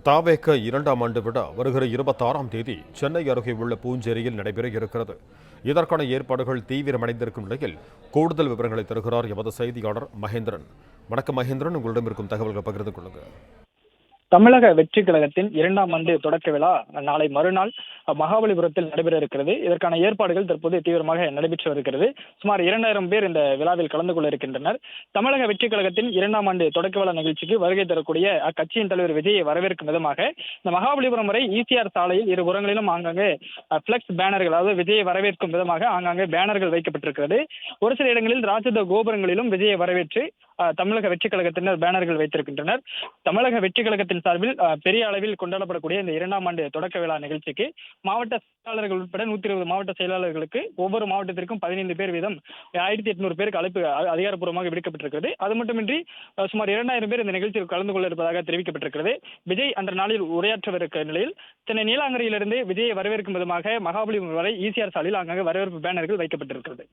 தாவேக 2ஆம் ஆண்டு விழா வருகிற 26ஆம் தேதி சென்னை அருகே உள்ள பூஞ்சேரியில் நடைபெற இருக்கிறது. இதற்கான ஏற்பாடுகள் தீவிரமடைந்திருக்கும் நிலையில் கூடுதல் விவரங்களை தருகிறார் எமது செய்தியாளர் மகேந்திரன். வணக்கம் மகேந்திரன், உங்களிடம் இருக்கும் தகவல்களை பகிர்ந்து கொள்ளுங்கள். தமிழக வெற்றி கழகத்தின் 2ஆம் ஆண்டு தொடக்க விழா நாளை மறுநாள் மகாபலிபுரத்தில் நடைபெற இருக்கிறது. இதற்கான ஏற்பாடுகள் தற்போது தீவிரமாக நடைபெற்று வருகிறது. சுமார் 2000 பேர் இந்த விழாவில் கலந்து கொள்ள இருக்கின்றனர். தமிழக வெற்றி கழகத்தின் 2ஆம் ஆண்டு தொடக்க விழா நிகழ்ச்சிக்கு வருகை தரக்கூடிய அக்கட்சியின் தலைவர் விஜயை வரவேற்கும் விதமாக இந்த மகாபலிபுரம் வரை ஈசிஆர் சாலையில் இருபுறங்களிலும் ஆங்காங்கே பிளக்ஸ் பேனர்கள், அதாவது விஜயை வரவேற்கும் விதமாக ஆங்காங்கே பேனர்கள் வைக்கப்பட்டிருக்கிறது. ஒரு சில இடங்களில் ராஜத கோபுரங்களிலும் விஜயை வரவேற்று தமிழக வெற்றி கழகத்தினர் பேனர்கள் வைத்திருக்கின்றனர். தமிழக வெற்றி கழகத்தின் சார்பில் பெரிய அளவில் கொண்டாடப்படக்கூடிய இந்த 2ஆம் ஆண்டு தொடக்க விழா நிகழ்ச்சிக்கு மாவட்ட செயலாளர்கள் உட்பட 120 மாவட்ட செயலாளர்களுக்கு ஒவ்வொரு மாவட்டத்திற்கும் 15 பேர் வீதம் 1800 பேருக்கு அழைப்பு அதிகாரப்பூர்வமாக விடுக்கப்பட்டிருக்கிறது. அது மட்டுமின்றி சுமார் 2000 பேர் இந்த நிகழ்ச்சியில் கலந்து கொள்ள இருப்பதாக தெரிவிக்கப்பட்டிருக்கிறது. விஜய் அன்ற நாளில் உரையாற்றவிருக்க நிலையில் சென்னை நீலாங்கரையிலிருந்து விஜயை வரவேற்கும் விதமாக மகாபலிபுரம் வரை ஈசிஆர் சாலையில் அங்கங்கே வரவேற்பு பேனர்கள் வைக்கப்பட்டிருக்கிறது.